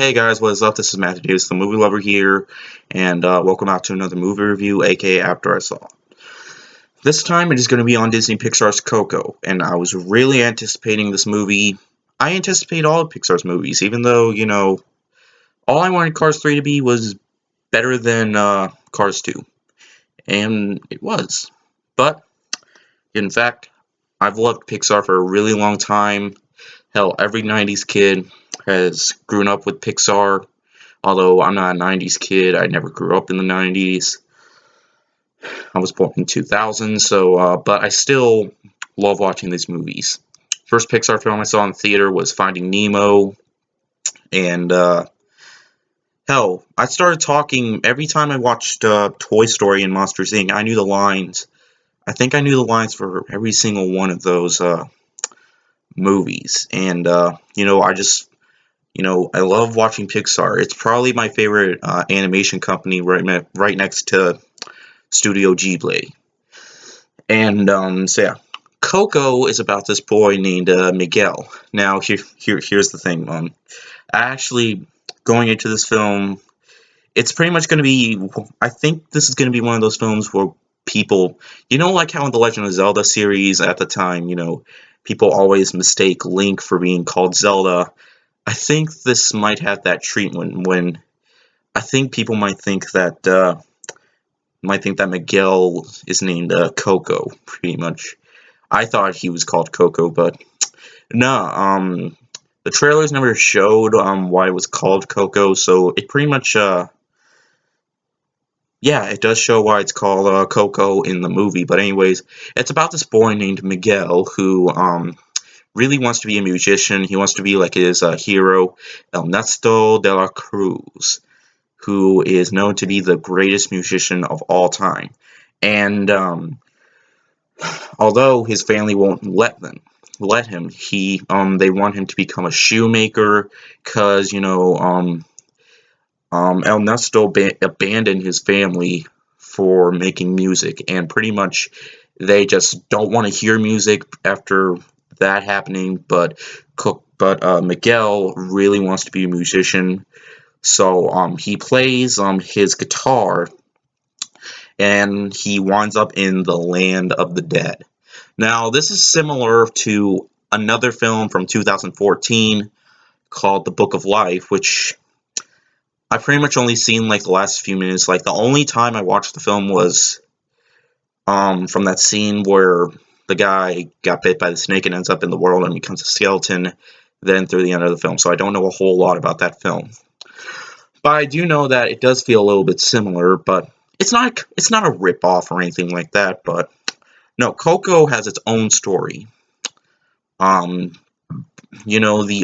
Hey guys, what is up? This is Matthew Davis, the movie lover here, and welcome out to another movie review, aka After I Saw. This time it is going to be on Disney Pixar's Coco, and I was really anticipating this movie. I anticipate all of Pixar's movies, even though, all I wanted Cars 3 to be was better than Cars 2, and it was. But, in fact, I've loved Pixar for a really long time. Hell, every 90s kid has grown up with Pixar. Although I'm not a 90s kid, I never grew up in the 90s. I was born in 2000, but I still love watching these movies. First Pixar film I saw in theater was Finding Nemo, and hell, I started talking every time I watched Toy Story and Monsters Inc. I knew the lines. I think I knew the lines for every single one of those movies, and I love watching Pixar. It's probably my favorite animation company right next to Studio Ghibli. And Coco is about this boy named Miguel. Now, here's the thing. Actually, going into this film, it's pretty much going to be. I think this is going to be one of those films where people, like how in the Legend of Zelda series at the time, people always mistake Link for being called Zelda. I think this might have that treatment when I think people might think that Miguel is named Coco, pretty much. I thought he was called Coco, but no. The trailers never showed why it was called Coco, so it pretty much it does show why it's called Coco in the movie. But anyways, it's about this boy named Miguel who really wants to be a musician. He wants to be like his hero, Ernesto de la Cruz, who is known to be the greatest musician of all time. And although his family won't let him, they want him to become a shoemaker because Ernesto abandoned his family for making music, and pretty much they just don't want to hear music after that happening. But Miguel really wants to be a musician, so he plays his guitar, and he winds up in the land of the dead. Now, this is similar to another film from 2014 called The Book of Life, which I've pretty much only seen like the last few minutes. Like the only time I watched the film was from that scene where the guy got bit by the snake and ends up in the world and becomes a skeleton, then through the end of the film. So I don't know a whole lot about that film. But I do know that it does feel a little bit similar, but it's not a rip-off or anything like that. But no, Coco has its own story. The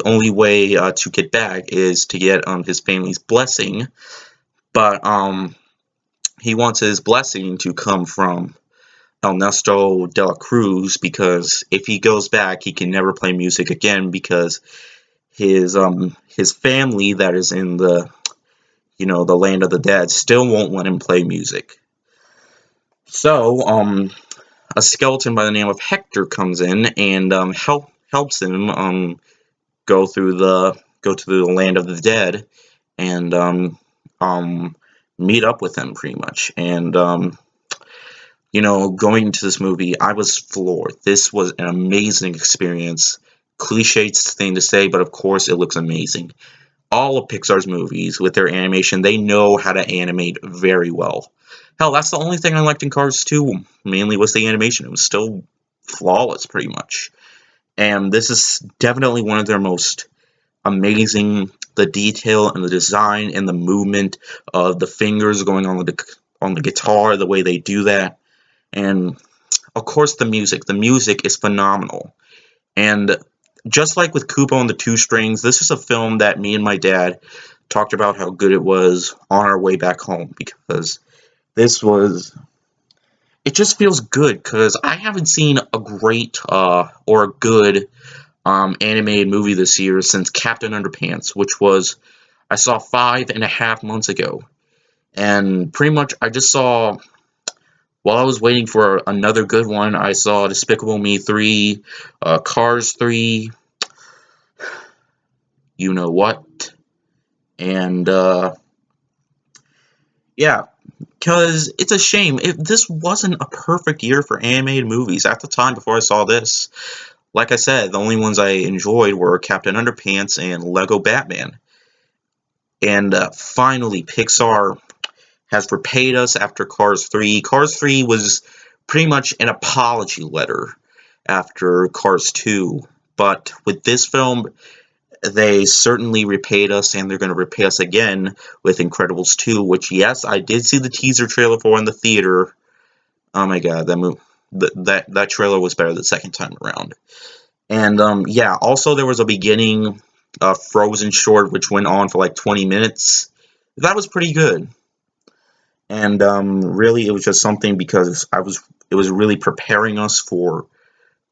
only way to get back is to get his family's blessing, but he wants his blessing to come from Ernesto de la Cruz, because if he goes back, he can never play music again because his family that is in the the land of the dead still won't let him play music. So a skeleton by the name of Hector comes in and helps him go to the land of the dead and meet up with him pretty much. And going into this movie, I was floored. This was an amazing experience. Cliched thing to say, but of course it looks amazing. All of Pixar's movies, with their animation, they know how to animate very well. Hell, that's the only thing I liked in Cars 2, mainly was the animation. It was still flawless, pretty much. And this is definitely one of their most amazing. The detail and the design and the movement of the fingers going on the guitar, the way they do that. And, of course, the music. The music is phenomenal. And just like with Kubo and the Two Strings, this is a film that me and my dad talked about how good it was on our way back home, because it just feels good, because I haven't seen a great or a good animated movie this year since Captain Underpants, which I saw 5.5 months ago. And pretty much I just saw, while I was waiting for another good one, I saw Despicable Me 3, Cars 3, You Know What, And yeah, because it's a shame. This wasn't a perfect year for animated movies at the time before I saw this. Like I said, the only ones I enjoyed were Captain Underpants and Lego Batman. And finally, Pixar has repaid us after Cars 3. Cars 3 was pretty much an apology letter after Cars 2. But with this film, they certainly repaid us, and they're going to repay us again with Incredibles 2, which, yes, I did see the teaser trailer for in the theater. Oh my god, that trailer was better the second time around. And yeah, also there was a beginning Frozen short which went on for like 20 minutes. That was pretty good. And really, it was just something because it was really preparing us for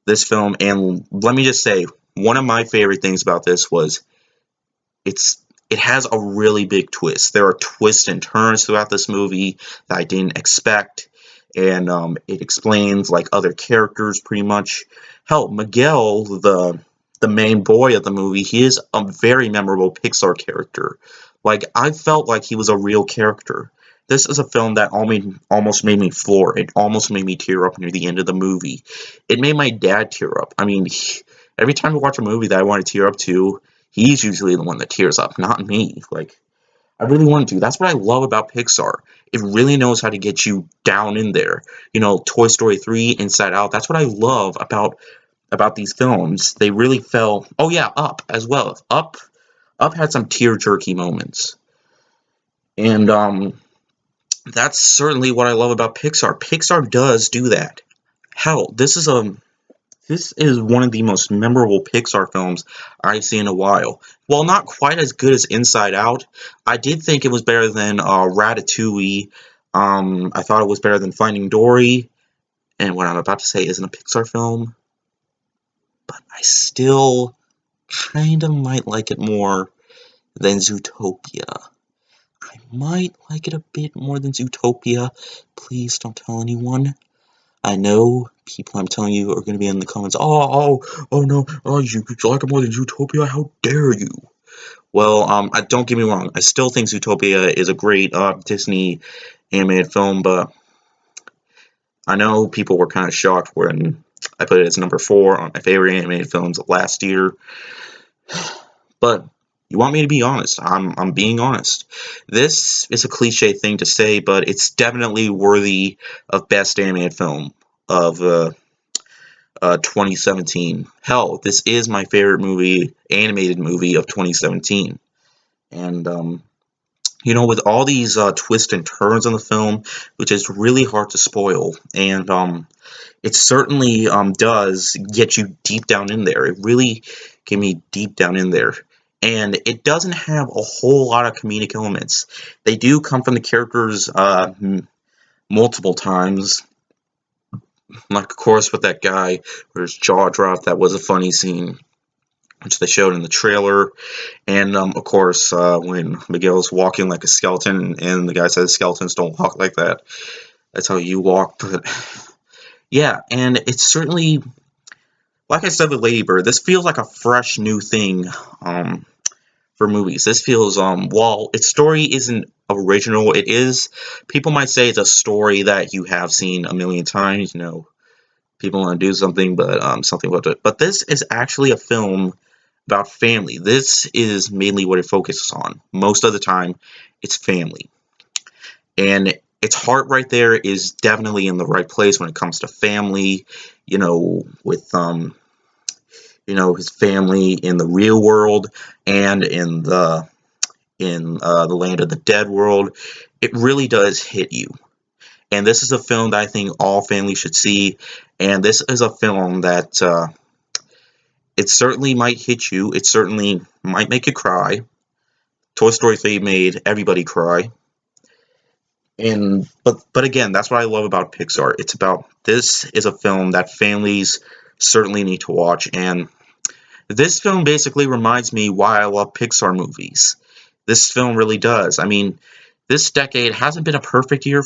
this film. And let me just say, one of my favorite things about this was it's it has a really big twist. There are twists and turns throughout this movie that I didn't expect, and it explains like other characters pretty much. Hell, Miguel, the main boy of the movie, he is a very memorable Pixar character. Like I felt like he was a real character. This is a film that almost made me floor. It almost made me tear up near the end of the movie. It made my dad tear up. I mean, every time I watch a movie that I want to tear up to, he's usually the one that tears up, not me. Like, I really want to. That's what I love about Pixar. It really knows how to get you down in there. You know, Toy Story 3, Inside Out. That's what I love about these films. They really fell. Oh yeah, Up as well. Up had some tear jerky moments, and that's certainly what I love about Pixar. Pixar does do that. Hell, this is one of the most memorable Pixar films I've seen in a while. While not quite as good as Inside Out, I did think it was better than Ratatouille. I thought it was better than Finding Dory. And what I'm about to say isn't a Pixar film, but I still kind of might like it more than Zootopia. I might like it a bit more than Zootopia. Please don't tell anyone. I know people I'm telling you are going to be in the comments, oh no, you like it more than Zootopia? How dare you? Well, don't get me wrong. I still think Zootopia is a great Disney animated film, but I know people were kind of shocked when I put it as number 4 on my favorite animated films of last year. But you want me to be honest? I'm being honest. This is a cliche thing to say, but it's definitely worthy of best animated film of 2017. Hell, this is my favorite animated movie of 2017. And with all these twists and turns in the film, which is really hard to spoil, and it certainly does get you deep down in there. It really get me deep down in there. And it doesn't have a whole lot of comedic elements. They do come from the characters multiple times. Like, of course, with that guy where his jaw dropped, that was a funny scene, which they showed in the trailer. And, of course, when Miguel's walking like a skeleton, and the guy says skeletons don't walk like that. That's how you walk. But, yeah, and it's certainly, like I said with Lady Bird, this feels like a fresh new thing for movies. This feels, while its story isn't original, it is, people might say it's a story that you have seen a million times, people want to do something, but something about it. But this is actually a film about family. This is mainly what it focuses on. Most of the time, it's family. And its heart right there is definitely in the right place when it comes to family, with his family in the real world and in the land of the dead world. It really does hit you. And this is a film that I think all families should see. And this is a film that it certainly might hit you. It certainly might make you cry. Toy Story 3 made everybody cry. And but again, that's what I love about Pixar. This is a film that families certainly need to watch. And this film basically reminds me why I love Pixar movies. This film really does. I mean, this decade hasn't been a perfect year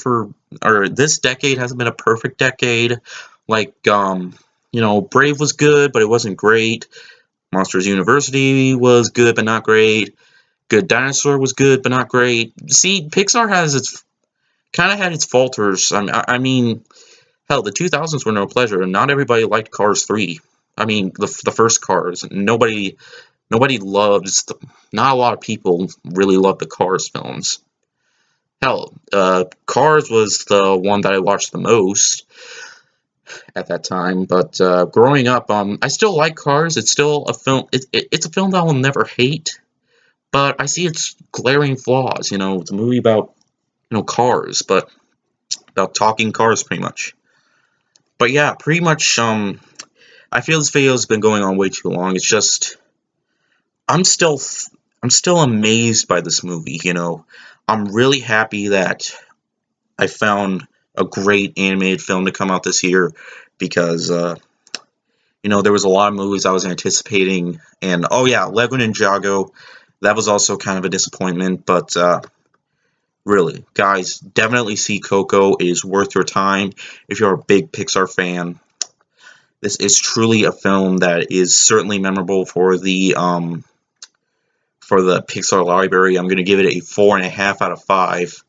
this decade hasn't been a perfect decade. Like, Brave was good, but it wasn't great. Monsters University was good, but not great. Good Dinosaur was good, but not great. See, Pixar has its kind of had its falters. I mean, hell, the 2000s were no pleasure, and not everybody liked Cars 3. I mean, the first Cars. Nobody loves. Not a lot of people really love the Cars films. Hell, Cars was the one that I watched the most at that time. But growing up, I still like Cars. It's still a film. It's a film that I will never hate. But I see its glaring flaws. You know, it's a movie about cars, but about talking cars pretty much. But yeah, pretty much. I feel this video has been going on way too long. It's just I'm still I'm still amazed by this movie. You know, I'm really happy that I found a great animated film to come out this year because there was a lot of movies I was anticipating, and oh yeah, Lego Ninjago, that was also kind of a disappointment, but really, guys, definitely see Coco. It is worth your time if you're a big Pixar fan. This is truly a film that is certainly memorable for the Pixar library. I'm gonna give it a 4.5 out of 5.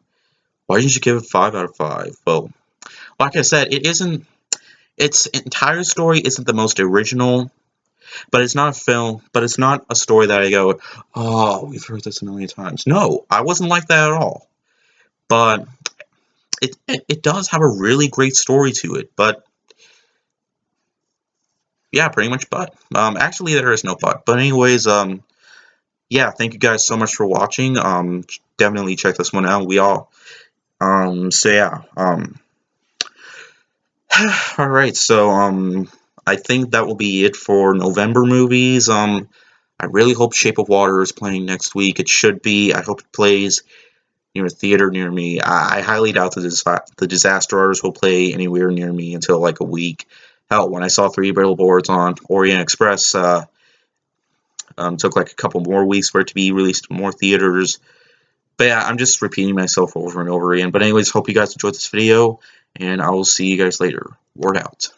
Why didn't you give it 5 out of 5? Well, like I said, it isn't. Its entire story isn't the most original, but it's not a film. But it's not a story that I go, oh, we've heard this a million times. No, I wasn't like that at all. But it does have a really great story to it. But yeah, pretty much. But actually, there is no but. But anyways, yeah, thank you guys so much for watching. Definitely check this one out. We all so yeah. All right, so I think that will be it for November movies. I really hope Shape of Water is playing next week. It should be. I hope it plays near a theater near me. I highly doubt the Disaster Artist will play anywhere near me until like a week. Hell, when I saw 3 billboards on Orient Express, took like a couple more weeks for it to be released in more theaters. But yeah, I'm just repeating myself over and over again. But anyways, hope you guys enjoyed this video, and I will see you guys later. Word out.